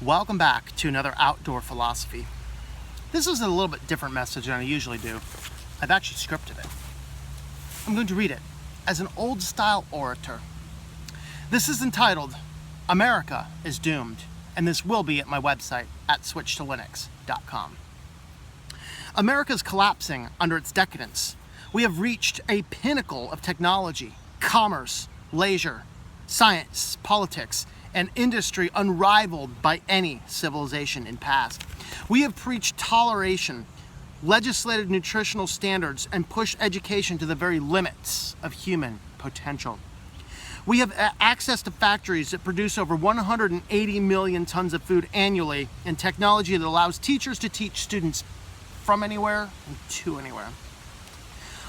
Welcome back to another Outdoor Philosophy. This is a little bit different message than I usually do. I've actually scripted it. I'm going to read it as an old-style orator. This is entitled, America is Doomed, and this will be at my website at switchtolinux.com. America is collapsing under its decadence. We have reached a pinnacle of technology, commerce, leisure, science, politics, and industry unrivaled by any civilization in past. We have preached toleration, legislated nutritional standards, and pushed education to the very limits of human potential. We have access to factories that produce over 180 million tons of food annually and technology that allows teachers to teach students from anywhere and to anywhere.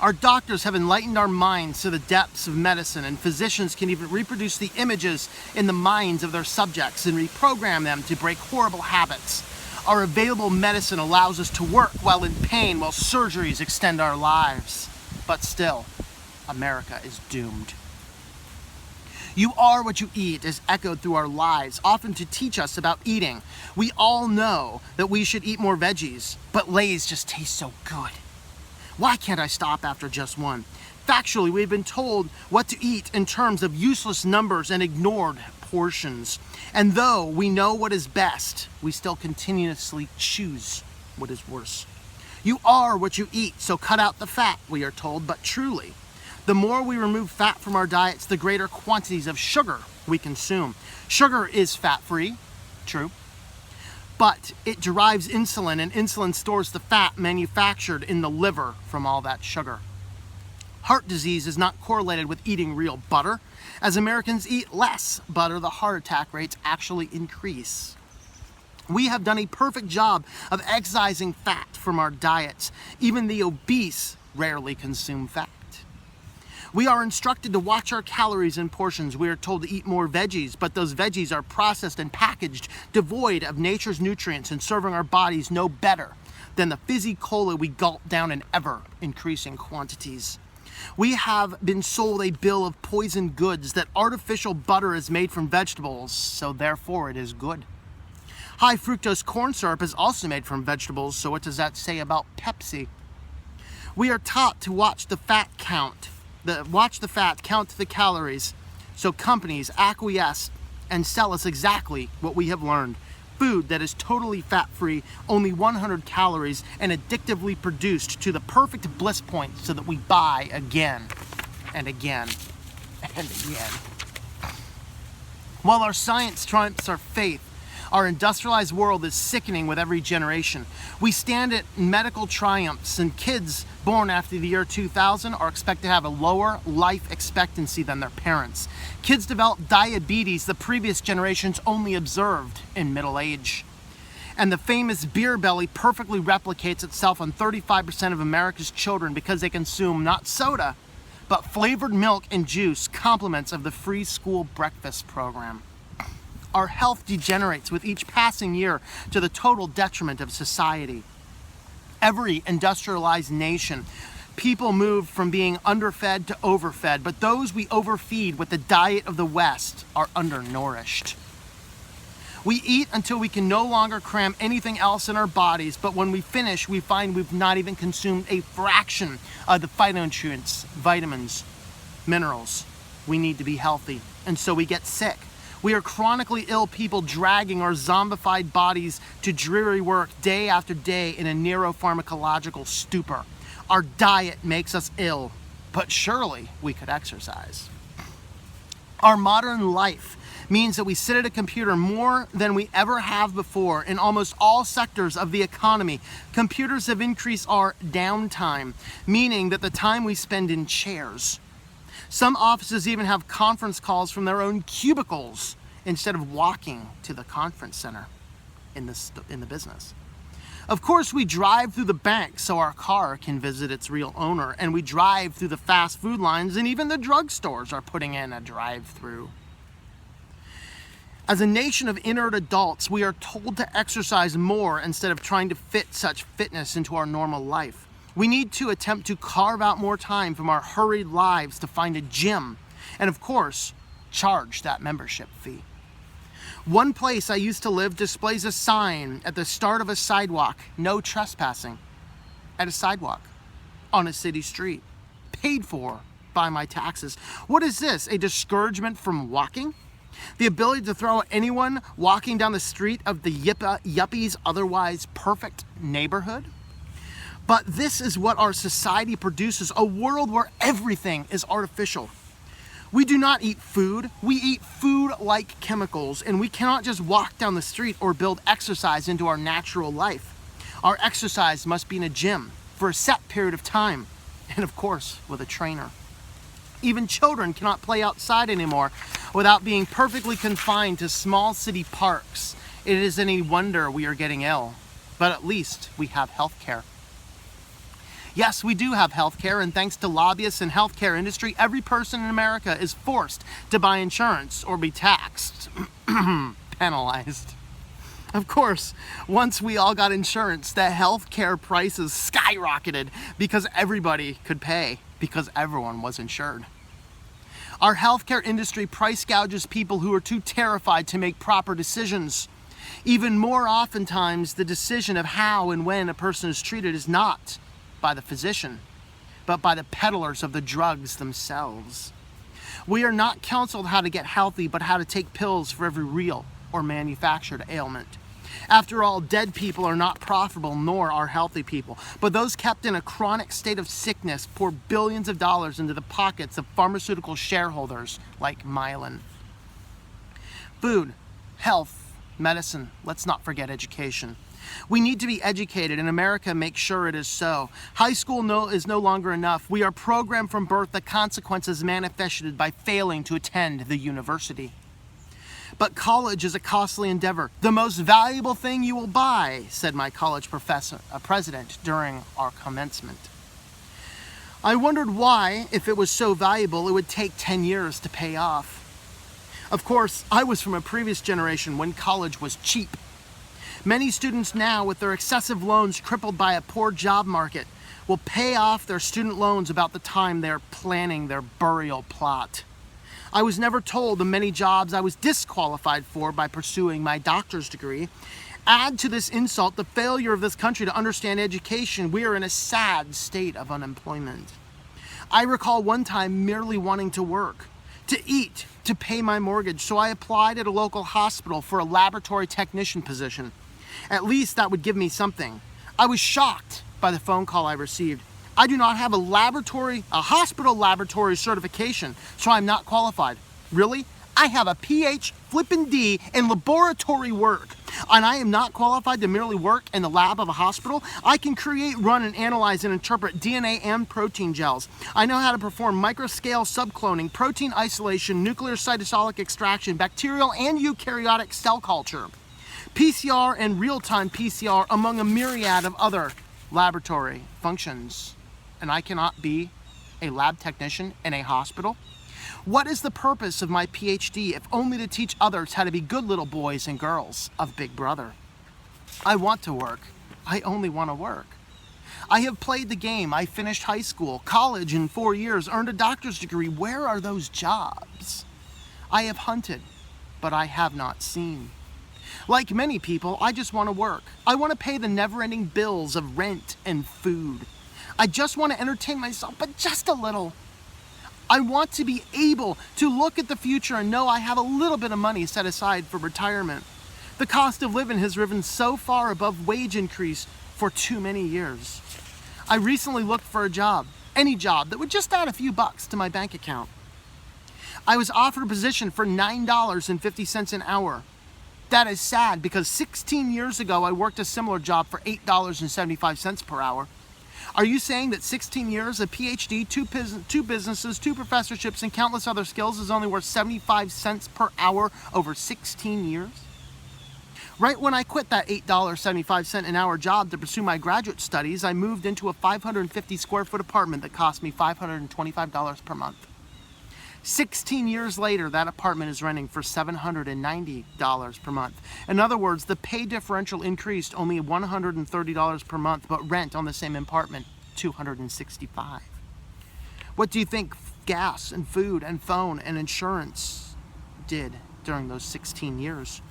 Our doctors have enlightened our minds to the depths of medicine, and physicians can even reproduce the images in the minds of their subjects and reprogram them to break horrible habits. Our available medicine allows us to work while in pain, while surgeries extend our lives. But still, America is doomed. You are what you eat is echoed through our lives, often to teach us about eating. We all know that we should eat more veggies, but Lay's just taste so good. Why can't I stop after just one? Factually, we've been told what to eat in terms of useless numbers and ignored portions. And though we know what is best, we still continuously choose what is worse. You are what you eat, so cut out the fat, we are told, but truly, the more we remove fat from our diets, the greater quantities of sugar we consume. Sugar is fat-free, true, but it derives insulin, and insulin stores the fat manufactured in the liver from all that sugar. Heart disease is not correlated with eating real butter. As Americans eat less butter, the heart attack rates actually increase. We have done a perfect job of excising fat from our diets. Even the obese rarely consume fat. We are instructed to watch our calories and portions. We are told to eat more veggies, but those veggies are processed and packaged, devoid of nature's nutrients and serving our bodies no better than the fizzy cola we gulp down in ever-increasing quantities. We have been sold a bill of poisoned goods that artificial butter is made from vegetables, so therefore it is good. High fructose corn syrup is also made from vegetables, so what does that say about Pepsi? We are taught to watch the fat, count the calories, so companies acquiesce and sell us exactly what we have learned. Food that is totally fat-free, only 100 calories, and addictively produced to the perfect bliss point so that we buy again and again and again. While our science trumps our faith, our industrialized world is sickening with every generation. We stand at medical triumphs, and kids born after the year 2000 are expected to have a lower life expectancy than their parents. Kids develop diabetes the previous generations only observed in middle age. And the famous beer belly perfectly replicates itself on 35% of America's children because they consume not soda, but flavored milk and juice, compliments of the free school breakfast program. Our health degenerates with each passing year to the total detriment of society. Every industrialized nation, people move from being underfed to overfed, but those we overfeed with the diet of the West are undernourished. We eat until we can no longer cram anything else in our bodies, but when we finish, we find we've not even consumed a fraction of the phytonutrients, vitamins, minerals we need to be healthy, and so we get sick. We are chronically ill people dragging our zombified bodies to dreary work day after day in a neuropharmacological stupor. Our diet makes us ill, but surely we could exercise. Our modern life means that we sit at a computer more than we ever have before in almost all sectors of the economy. Computers have increased our downtime, meaning that the time we spend in chairs. Some offices even have conference calls from their own cubicles instead of walking to the conference center in the business. Of course, we drive through the bank so our car can visit its real owner, and we drive through the fast food lines, and even the drugstores are putting in a drive-through. As a nation of inert adults, we are told to exercise more instead of trying to fit such fitness into our normal life. We need to attempt to carve out more time from our hurried lives to find a gym and, of course, charge that membership fee. One place I used to live displays a sign at the start of a sidewalk, no trespassing, at a sidewalk on a city street, paid for by my taxes. What is this, a discouragement from walking? The ability to throw at anyone walking down the street of the yuppie's otherwise perfect neighborhood? But this is what our society produces, a world where everything is artificial. We do not eat food, we eat food-like chemicals, and we cannot just walk down the street or build exercise into our natural life. Our exercise must be in a gym for a set period of time, and of course, with a trainer. Even children cannot play outside anymore without being perfectly confined to small city parks. It isn't any wonder we are getting ill, but at least we have health care. Yes, we do have health care, and thanks to lobbyists and healthcare industry, every person in America is forced to buy insurance or be taxed, penalized. Of course, once we all got insurance, the healthcare prices skyrocketed because everybody could pay, because everyone was insured. Our healthcare industry price gouges people who are too terrified to make proper decisions. Even more oftentimes, the decision of how and when a person is treated is not by the physician, but by the peddlers of the drugs themselves. We are not counseled how to get healthy, but how to take pills for every real or manufactured ailment. After all, dead people are not profitable, nor are healthy people. But those kept in a chronic state of sickness pour billions of dollars into the pockets of pharmaceutical shareholders like Mylan. Food, health, medicine, let's not forget education. We need to be educated, and America makes sure it is so. High school is no longer enough. We are programmed from birth the consequences manifested by failing to attend the university. But college is a costly endeavor. The most valuable thing you will buy, said my college president during our commencement. I wondered why, if it was so valuable, it would take 10 years to pay off. Of course, I was from a previous generation when college was cheap. Many students now, with their excessive loans crippled by a poor job market, will pay off their student loans about the time they're planning their burial plot. I was never told the many jobs I was disqualified for by pursuing my doctor's degree. Add to this insult the failure of this country to understand education. We are in a sad state of unemployment. I recall one time merely wanting to work, to eat, to pay my mortgage, so I applied at a local hospital for a laboratory technician position. At least that would give me something. I was shocked by the phone call I received. I do not have a hospital laboratory certification, so I'm not qualified. Really? I have a PhD in laboratory work, and I am not qualified to merely work in the lab of a hospital? I can create, run, and analyze and interpret DNA and protein gels. I know how to perform microscale subcloning, protein isolation, nuclear cytosolic extraction, bacterial and eukaryotic cell culture, PCR and real-time PCR, among a myriad of other laboratory functions. And I cannot be a lab technician in a hospital? What is the purpose of my PhD if only to teach others how to be good little boys and girls of Big Brother? I want to work. I only want to work. I have played the game. I finished high school, college in 4 years, earned a doctor's degree. Where are those jobs? I have hunted, but I have not seen. Like many people, I just want to work. I want to pay the never-ending bills of rent and food. I just want to entertain myself, but just a little. I want to be able to look at the future and know I have a little bit of money set aside for retirement. The cost of living has risen so far above wage increase for too many years. I recently looked for a job, any job that would just add a few bucks to my bank account. I was offered a position for $9.50 an hour. That is sad because 16 years ago I worked a similar job for $8.75 per hour. Are you saying that 16 years, a PhD, two businesses, 2 professorships, and countless other skills is only worth 75 cents per hour over 16 years? Right when I quit that $8.75 an hour job to pursue my graduate studies, I moved into a 550 square foot apartment that cost me $525 per month. 16 years later, that apartment is renting for $790 per month. In other words, the pay differential increased only $130 per month, but rent on the same apartment, $265. What do you think gas and food and phone and insurance did during those 16 years?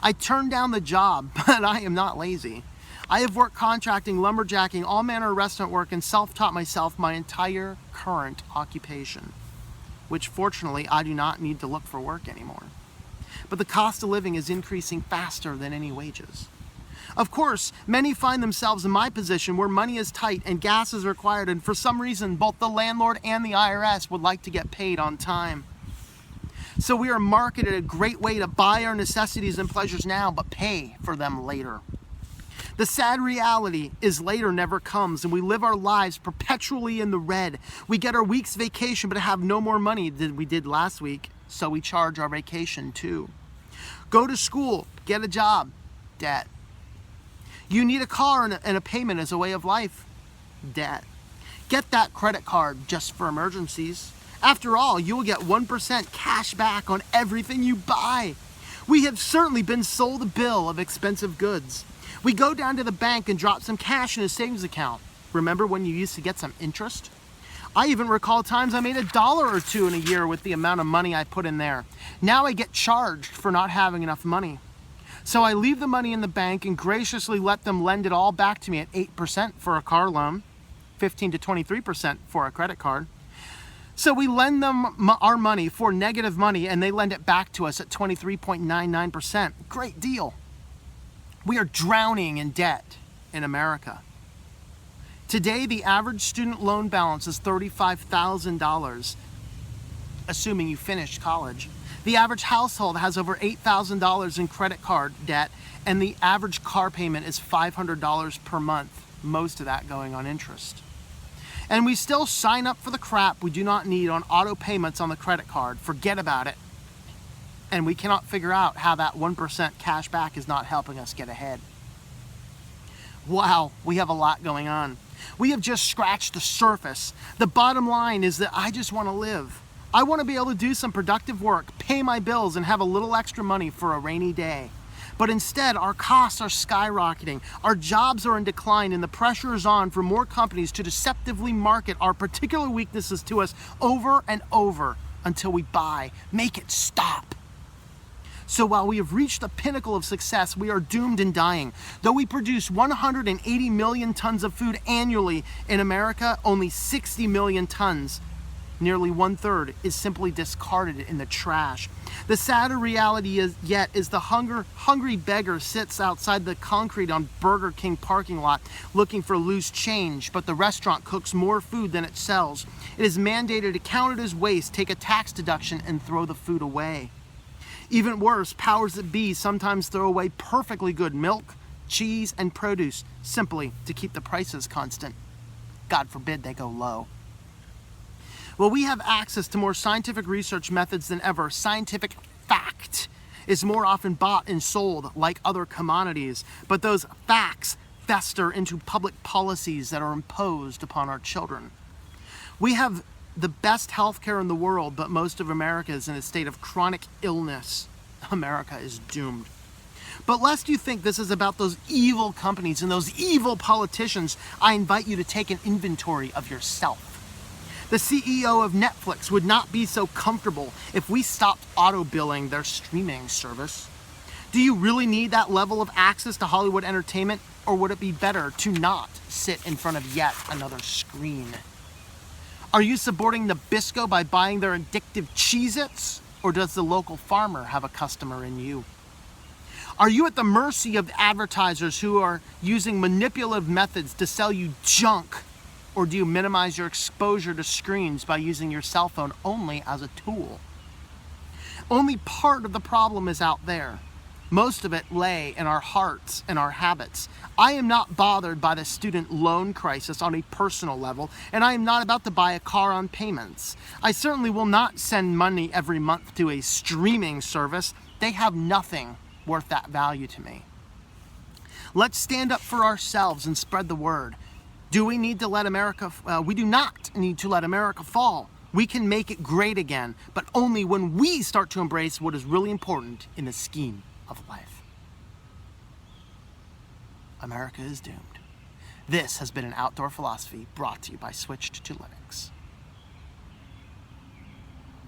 I turned down the job, but I am not lazy. I have worked contracting, lumberjacking, all manner of restaurant work, and self-taught myself my entire current occupation, which fortunately I do not need to look for work anymore. But the cost of living is increasing faster than any wages. Of course, many find themselves in my position where money is tight and gas is required, and for some reason, both the landlord and the IRS would like to get paid on time. So we are marketed a great way to buy our necessities and pleasures now, but pay for them later. The sad reality is later never comes, and we live our lives perpetually in the red. We get our week's vacation, but have no more money than we did last week, so we charge our vacation too. Go to school, get a job, debt. You need a car and a payment as a way of life, debt. Get that credit card just for emergencies. After all, you will get 1% cash back on everything you buy. We have certainly been sold a bill of expensive goods. We go down to the bank and drop some cash in a savings account. Remember when you used to get some interest? I even recall times I made $1 or $2 in a year with the amount of money I put in there. Now I get charged for not having enough money. So I leave the money in the bank and graciously let them lend it all back to me at 8% for a car loan, 15 to 23% for a credit card. So we lend them our money for negative money, and they lend it back to us at 23.99%. Great deal. We are drowning in debt in America. Today, the average student loan balance is $35,000, assuming you finished college. The average household has over $8,000 in credit card debt, and the average car payment is $500 per month, most of that going on interest. And we still sign up for the crap we do not need on auto payments on the credit card. Forget about it. And we cannot figure out how that 1% cash back is not helping us get ahead. Wow, we have a lot going on. We have just scratched the surface. The bottom line is that I just want to live. I want to be able to do some productive work, pay my bills, and have a little extra money for a rainy day. But instead, our costs are skyrocketing, our jobs are in decline, and the pressure is on for more companies to deceptively market our particular weaknesses to us over and over until we buy. Make it stop. So while we have reached the pinnacle of success, we are doomed and dying. Though we produce 180 million tons of food annually in America, only 60 million tons, nearly 1/3, is simply discarded in the trash. The sadder reality is the hungry beggar sits outside the concrete on Burger King parking lot looking for loose change, but the restaurant cooks more food than it sells. It is mandated to count it as waste, take a tax deduction, and throw the food away. Even worse, powers that be sometimes throw away perfectly good milk, cheese, and produce simply to keep the prices constant. God forbid they go low. Well, we have access to more scientific research methods than ever. Scientific fact is more often bought and sold like other commodities, but those facts fester into public policies that are imposed upon our children. We have the best healthcare in the world, but most of America is in a state of chronic illness. America is doomed. But lest you think this is about those evil companies and those evil politicians, I invite you to take an inventory of yourself. The CEO of Netflix would not be so comfortable if we stopped auto-billing their streaming service. Do you really need that level of access to Hollywood entertainment, or would it be better to not sit in front of yet another screen? Are you supporting Nabisco by buying their addictive Cheez-Its, or does the local farmer have a customer in you? Are you at the mercy of advertisers who are using manipulative methods to sell you junk, or do you minimize your exposure to screens by using your cell phone only as a tool? Only part of the problem is out there. Most of it lay in our hearts and our habits. I am not bothered by the student loan crisis on a personal level, and I am not about to buy a car on payments. I certainly will not send money every month to a streaming service. They have nothing worth that value to me. Let's stand up for ourselves and spread the word. Do we need to let America? We do not need to let America fall. We can make it great again, but only when we start to embrace what is really important in the scheme of life. America is doomed. This has been an Outdoor Philosophy brought to you by Switched to Linux.